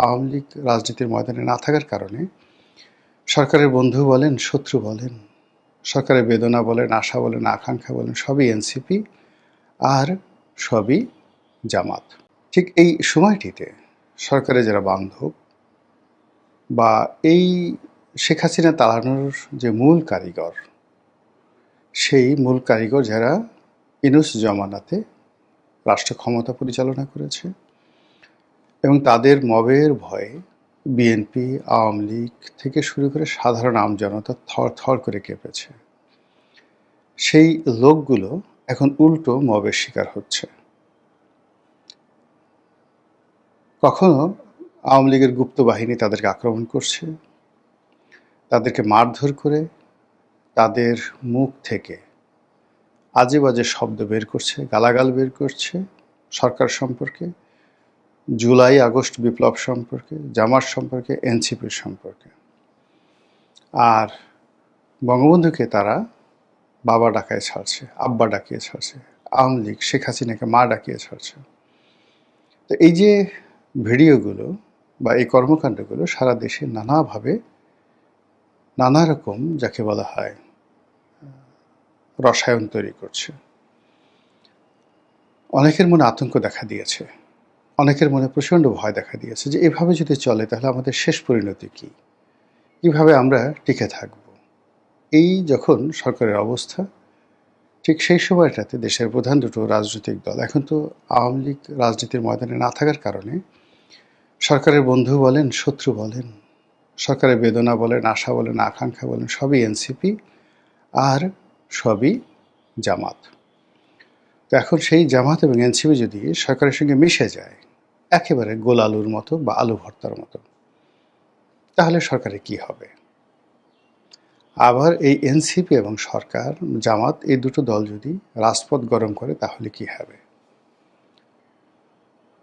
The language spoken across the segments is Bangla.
আওয়ামী লীগ রাজনীতির ময়দানে না থাকার কারণে সরকারের বন্ধু বলেন, শত্রু বলেন, সরকারের বেদনা বলেন, আশা বলেন, আকাঙ্ক্ষা বলেন, সবই এনসিপি আর সবই জামাত। ঠিক এই সময়টিতে সরকারের যারা বান্ধব বা এই শেখ হাসিনা তাড়ানোর যে মূল কারিগর, সেই মূল কারিগর যারা ইউনূস জমানাতে রাষ্ট্র ক্ষমতা পরিচালনা করেছে এবং তাদের মবের ভয়ে বিএনপি, আওয়ামী লীগ থেকে শুরু করে সাধারণ আমজনতা থর করে কেঁপেছে। সেই লোকগুলো এখন উল্টো মবের শিকার হচ্ছে। কখনো আওয়ামী লীগের গুপ্ত বাহিনী তাদেরকে আক্রমণ করছে, তাদেরকে মারধর করে তাদের মুখ থেকে আজে বাজে শব্দ বের করছে, গালাগাল বের করছে সরকার সম্পর্কে, জুলাই আগস্ট বিপ্লব সম্পর্কে, জামাত সম্পর্কে, এনসিপির সম্পর্কে। আর বঙ্গবন্ধুকে তারা বাবা ডাকায় ছাড়ছে, আব্বা ডাকিয়ে ছাড়ছে, আওয়ামী লীগ শেখ হাসিনাকে মা ডাকিয়ে ছাড়ছে। তো এই যে ভিডিওগুলো বা এই কর্মকাণ্ডগুলো সারা দেশে নানাভাবে নানা রকম যাকে বলা হয় রসায়ন তৈরি করছে। অনেকের মনে আতঙ্ক দেখা দিয়েছে, অনেকের মনে প্রচণ্ড ভয় দেখা দিয়েছে যে এভাবে যদি চলে তাহলে আমাদের শেষ পরিণতি কী, কীভাবে আমরা টিকে থাকব। এই যখন সরকারের অবস্থা, ঠিক সেই সময়টাতে দেশের প্রধান দুটো রাজনৈতিক দল, এখন তো আওয়ামী লীগ রাজনীতির ময়দানে না থাকার কারণে সরকারের বন্ধু বলেন, শত্রু বলেন, সরকারের বেদনা বলেন, আশা বলেন, আকাঙ্ক্ষা বলেন, সবই এনসিপি আর সবই জামাত। তো এখন সেই জামাত এবং এনসিপি যদি সরকারের সঙ্গে মিশে যায় একেবারে গোল আলুর মতো বা আলু ভর্তার মতো, তাহলে সরকারে কি হবে? আবার এই এনসিপি এবং সরকার, জামাত, এই দুটো দল যদি রাজপথ গরম করে তাহলে কি হবে?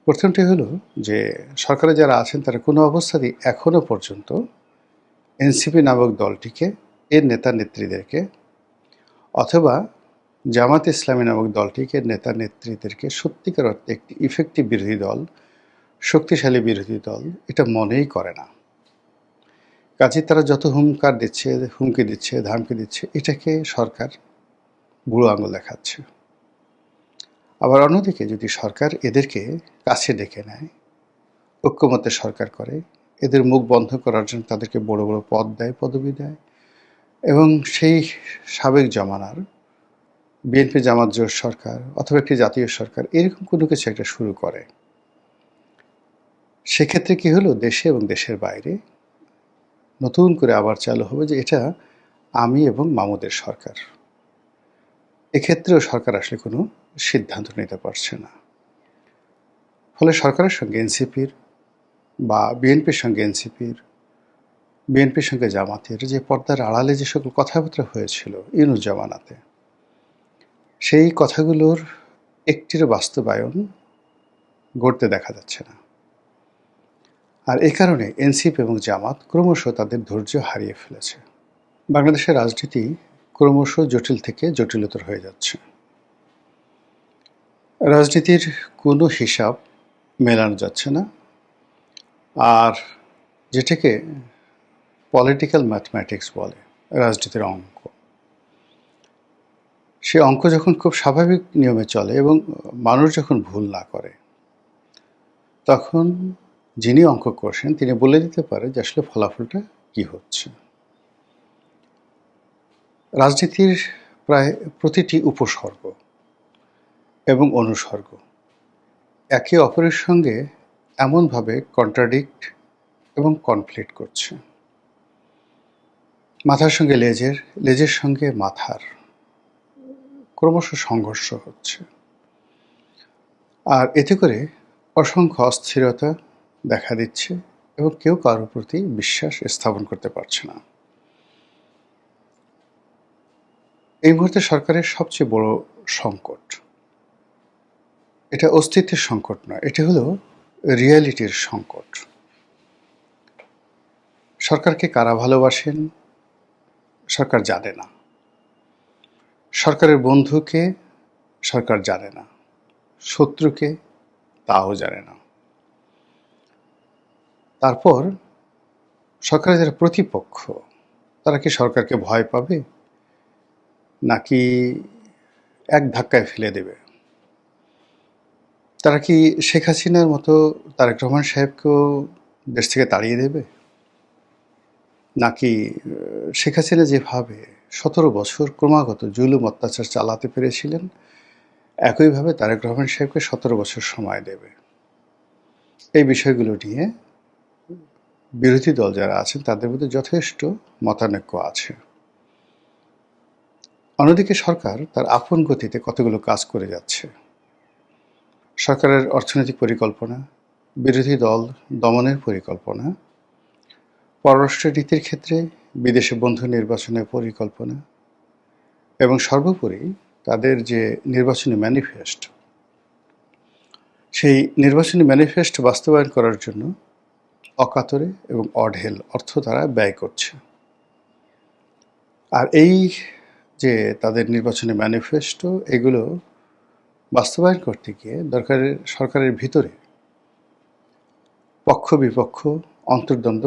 প্রথমটি হলো যে সরকারে যারা আছেন তারা কোনো অবস্থাতেই এখনো পর্যন্ত এনসিপি নামক দলটিকে, এর নেতা নেত্রীদেরকে, অথবা জামাত ইসলামী নামক দলটিকে, নেতা নেত্রীদেরকে সত্যিকার অর্থে একটি ইফেক্টিভ বিরোধী দল, শক্তিশালী বিরোধী দল এটা মনেই করে না। কাজে তারা যত হুমকি দিচ্ছে, ধামকি দিচ্ছে, এটাকে সরকার বুড়ো আঙুল দেখাচ্ছে। আবার অন্যদিকে যদি সরকার এদেরকে কাছে ডেকে নেয়, ঐক্যমত্যে সরকার করে, এদের মুখ বন্ধ করার জন্য তাদেরকে বড় বড় পদ দেয়, পদবি দেয়, এবং সেই সাবেক জমানার বিএনপি জামাত জোট সরকার অথবা একটি জাতীয় সরকার এরকম কোনো কিছু একটা শুরু করে, সেক্ষেত্রে কি হলো, দেশে এবং দেশের বাইরে নতুন করে আবার চালু হবে যে এটা আমি এবং মামুদের সরকার। এক্ষেত্রেও সরকার আসলে কোনো সিদ্ধান্ত নিতে পারছে না। ফলে সরকারের সঙ্গে এনসিপির বা বিএনপির সঙ্গে এনসিপির, বিএনপির সঙ্গে জামাতের যে পর্দার আড়ালে যে সকল কথাবার্তা হয়েছিল ইউনূস জমানাতে, সেই কথাগুলোর একটির বাস্তবায়ন ঘটতে দেখা যাচ্ছে না। আর এই কারণে এনসিপি এবং জামাত ক্রমশ তাদের ধৈর্য হারিয়ে ফেলেছে। বাংলাদেশের রাজনীতি ক্রমশ জটিল থেকে জটিলতর হয়ে যাচ্ছে। রাজনীতির কোনো হিসাব মেলানো যাচ্ছে না। আর যেটাকে পলিটিক্যাল ম্যাথমেটিক্স বলে, রাজনীতির অঙ্ক, সে অঙ্ক যখন খুব স্বাভাবিক নিয়মে চলে এবং মানুষ যখন ভুল না করে, তখন যিনি অঙ্ক করছেন তিনি বলে দিতে পারে যে আসলে ফলাফলটা কি হচ্ছে। রাজনীতির প্রায় প্রতিটি উপসর্গ এবং অনুসর্গ একে অপরের সঙ্গে এমনভাবে কন্ট্রাডিক্ট এবং কনফ্লিক্ট করছে। মাথার সঙ্গে লেজের, লেজের সঙ্গে মাথার ক্রমশ সংঘর্ষ হচ্ছে। আর এতে করে অসংখ্য অস্থিরতা দেখা দিচ্ছে এবং কেউ কারোর প্রতি বিশ্বাস স্থাপন করতে পারছে না। এই মুহূর্তে সরকারের সবচেয়ে বড় সংকট, এটা অস্তিত্বের সংকট নয়, এটা হলো রিয়ালিটির সংকট। সরকারকে কারা ভালোবাসেন সরকার জানে না, সরকারের বন্ধুকে সরকার জানে না, শত্রুকে তাও জানে না। তারপর সরকারের যারা প্রতিপক্ষ, তারা কি সরকারকে ভয় পাবে, নাকি এক ধাক্কায় ফেলে দেবে? তারা কি শেখ হাসিনার মতো তারেক রহমান সাহেবকেও দেশ থেকে তাড়িয়ে দেবে, নাকি শেখ হাসিনা যেভাবে 17 বছর ক্রমাগত জুলুম অত্যাচার চালাতে পেরেছিলেন, একইভাবে তারেক রহমান সাহেবকে 17 বছর সময় দেবে? এই বিষয়গুলো নিয়ে বিরোধী দল যারা আছেন তাদের মধ্যে যথেষ্ট মতানৈক্য আছে। অন্যদিকে সরকার তার আপন গতিতে কতগুলো কাজ করে যাচ্ছে। সরকারের অর্থনৈতিক পরিকল্পনা, বিরোধী দল দমনের পরিকল্পনা, পররাষ্ট্র নীতির ক্ষেত্রে বিদেশে বন্ধু নির্বাচনের পরিকল্পনা, এবং সর্বোপরি তাদের যে নির্বাচনী ম্যানিফেস্ট, সেই নির্বাচনী ম্যানিফেস্ট বাস্তবায়ন করার জন্য অকাতরে এবং অঢেল অর্থ তারা ব্যয় করছে। আর এই যে তাদের নির্বাচনী ম্যানিফেস্টো, এগুলো বাস্তবায়ন করতে গিয়ে সরকারের ভিতরে পক্ষ বিপক্ষ, অন্তর্দ্বন্দ্ব,